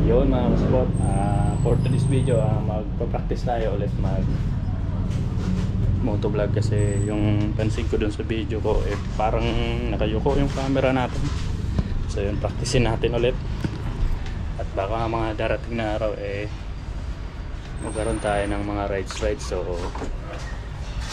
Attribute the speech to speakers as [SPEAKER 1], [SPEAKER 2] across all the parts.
[SPEAKER 1] Yun mga kaspot, for today's video, magpa-practice tayo ulit mag motovlog kasi yung pansin ko dun sa video ko parang nakayuko yung camera natin. So yun, practicein natin ulit at baka mga darating na araw magkaroon tayo ng mga rides. So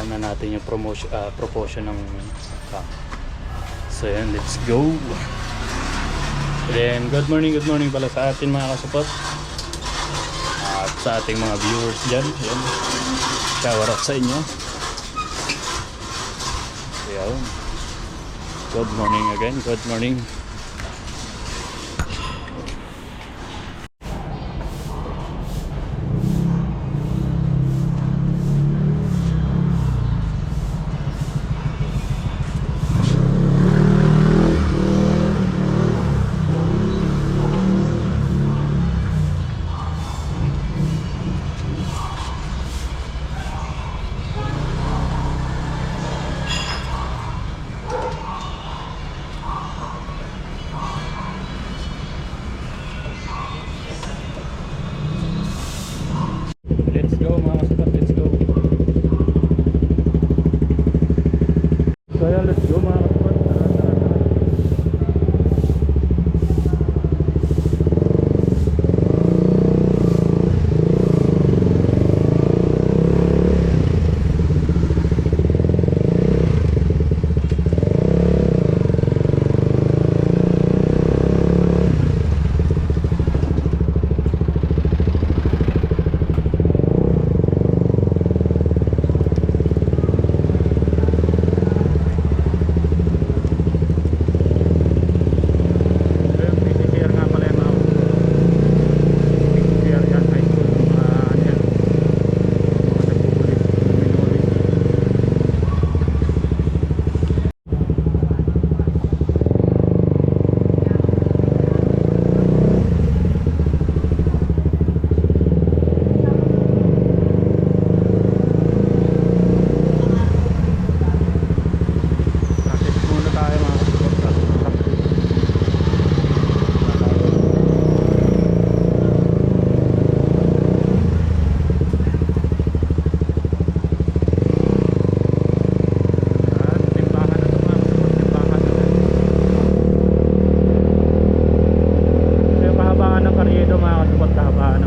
[SPEAKER 1] alam na natin yung proportion ng so yun, let's go. Then good morning pala sa atin mga kasupot at sa ating mga viewers dyan. Yan, shower out sa inyo. Yan. Good morning again, good morning. Let's go mga kasupat, let's go. So yan, let's go mga kasupat. Tara.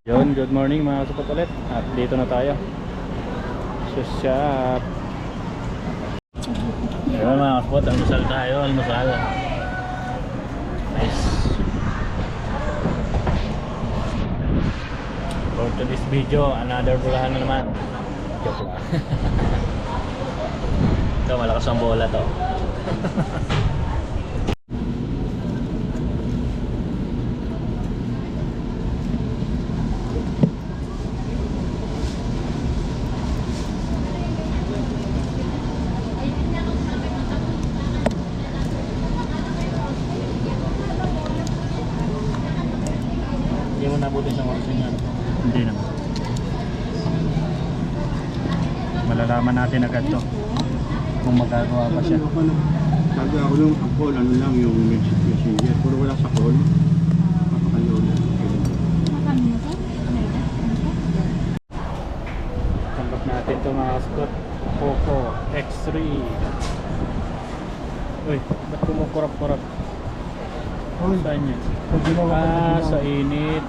[SPEAKER 1] Yun, good morning mga kasupat ulit. At dito na tayo sa shop. Ayun mga kasupat, almusal tayo, almusal. Nice. For today's video, another bulahan na naman. Joke lang. Ito, malakas ang bola to. Hindi mo nabutin sa oras niya. Hindi naman. Malalaman natin agad to kung magagawa pa siya.
[SPEAKER 2] Gagawa ko lang ang call, ano lang yung messenger. Puro wala sa call. Papakalaw lang.
[SPEAKER 1] Tanggap natin ito mga spot. Poco X3. Uy, ba't kumukurap-kurap? Saan yan? Sa init.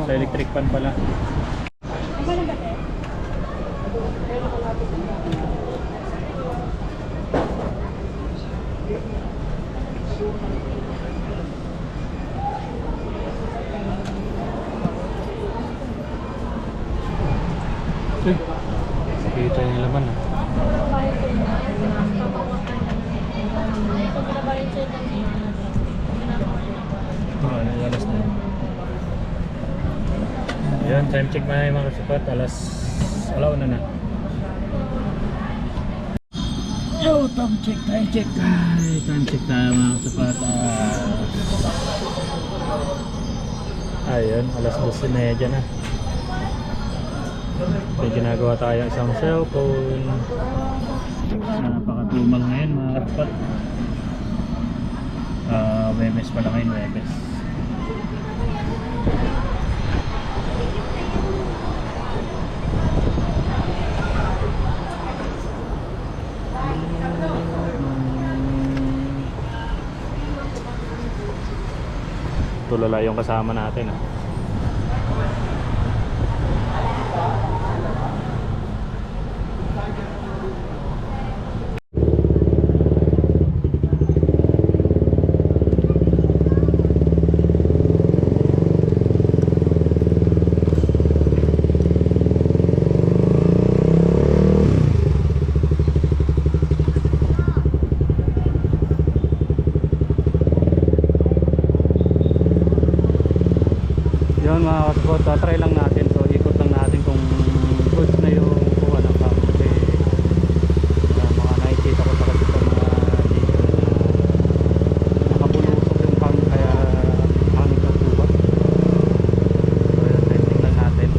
[SPEAKER 1] Sa electric pan pala. Eh, nakita yung laman ah. Ano yung alas na yun? Ayan, time check na yung mga kasupat. Alauna na. Yo, time check. Ay, time check tayo mga kasupat. Ayun, alas 12 na yan na. May ginagawa tayo isang cellphone. Napakatumal ngayon mga kasupat. Webes pala ngayon, Webes. Tulala yung kasama natin ah. Yun mga kasabot, try lang natin. So ikot lang natin kung good na yung kuha ng cam. Kasi mga nakikita ko sa kasita mga dito na nakabulusok yung cam, kaya hangin ang kuha. So yun, testing lang natin.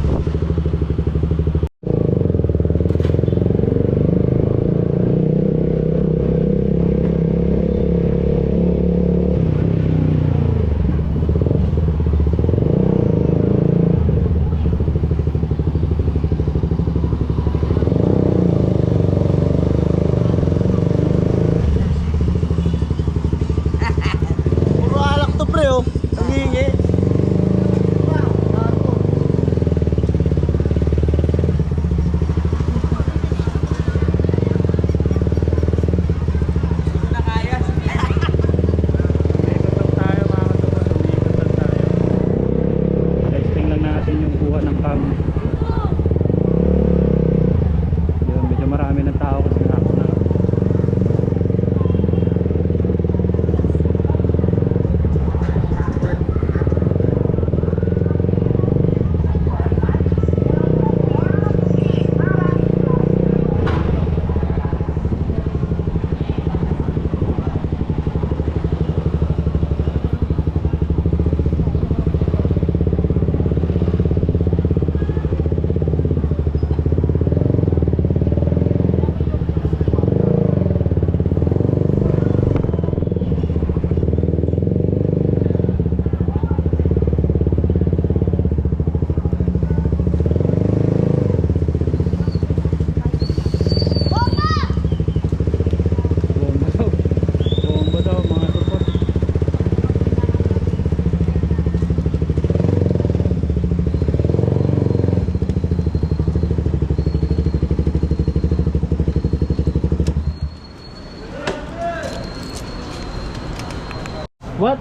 [SPEAKER 1] What?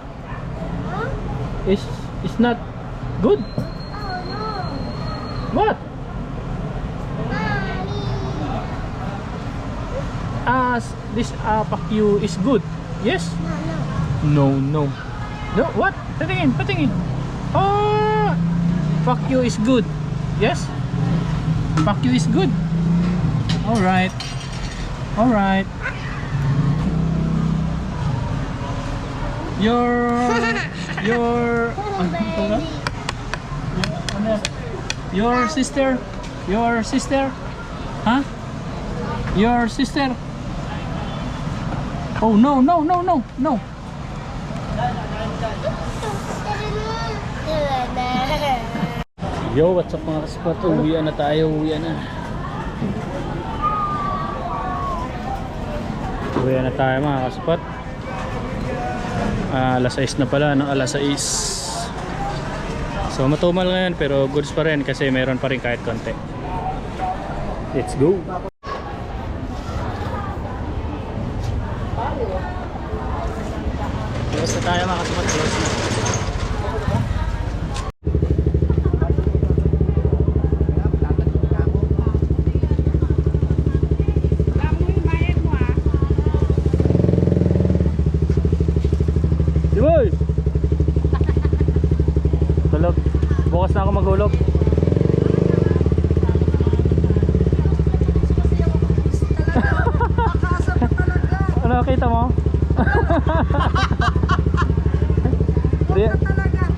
[SPEAKER 3] Huh?
[SPEAKER 1] It's not good?
[SPEAKER 3] Oh no.
[SPEAKER 1] What?
[SPEAKER 3] Mommy.
[SPEAKER 1] This Pakyu is good. Yes?
[SPEAKER 3] No,
[SPEAKER 1] No,
[SPEAKER 3] no.
[SPEAKER 1] no. No, what? Patingin. Oh, Pakyu is good. Yes? Pakyu is good. Alright. Your sister? Huh? Your sister? Oh no. Yo, what's up mga kaspat? Uwian na tayo, Uwian na tayo mga kaspat. Alas 6 na pala, no? Alas 6. So matumal ngayon pero goods pa rin kasi mayroon pa rin kahit konti. Let's go! Close na tayo mga kasukat. Close na. Diboy! Tulog. Bukas na ako maghulog. Ano nakita mo?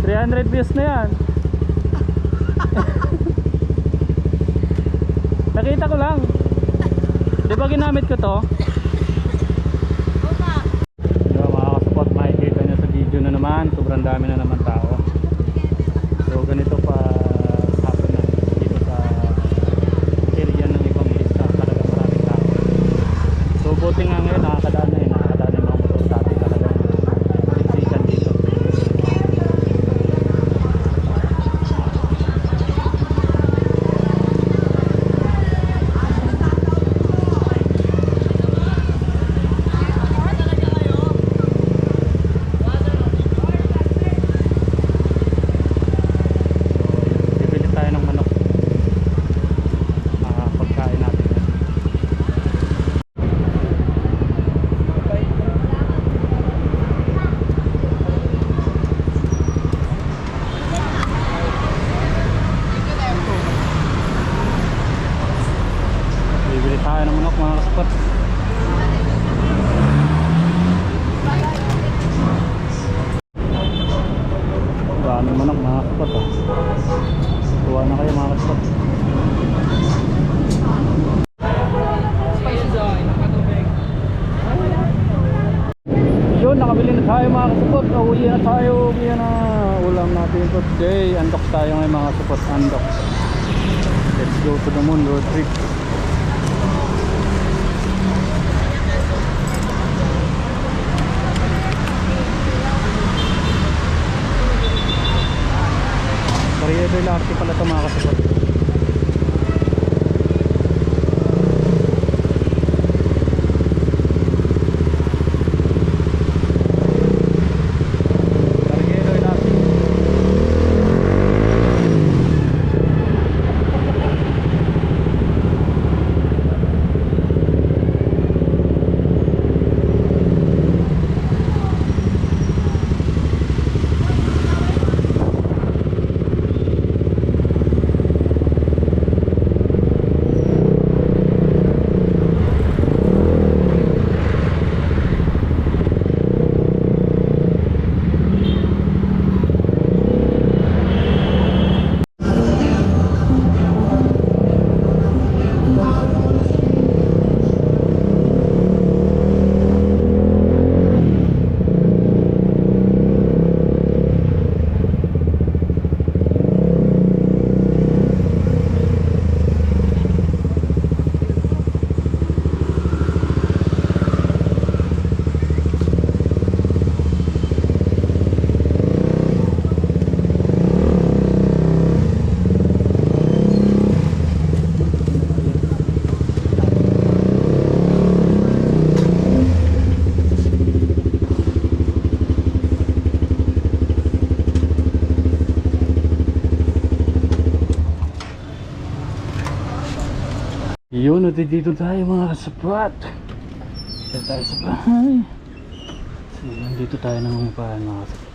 [SPEAKER 1] 300 views na yan. Nakita ko lang. Di ba ginamit ko to? Yo, mga kasupport, makikita nyo sa video na naman. Sobrang dami na naman tao. So ganito pa hapon na dito sa area ng ibang lista. Talagang maraming tao. So buti nga ngayon nakakadaan na yun. Nakakadaan na yung mga motor sa atin. Talagang siksikan dito. Bibili tayo ng manok. Pagkain natin. Bibili tayo ng manok mga kasupport. Daming manok mga kasupport. Tuwa na kayo mga kasupport. Yun, nakabili na tayo mga kasupport. Uwi na tayo. Uwi na ulam natin for today. Undox tayo ngayon mga kasupport. Undox. Let's go to the moon road trip. Corriere dell'Arte pala ito mga kasupport. Corriere dell'Arte. Yun, dito tayo mga kasupport. Dito tayo sa bahay. So, dito tayo nangungupahan mga kasupport.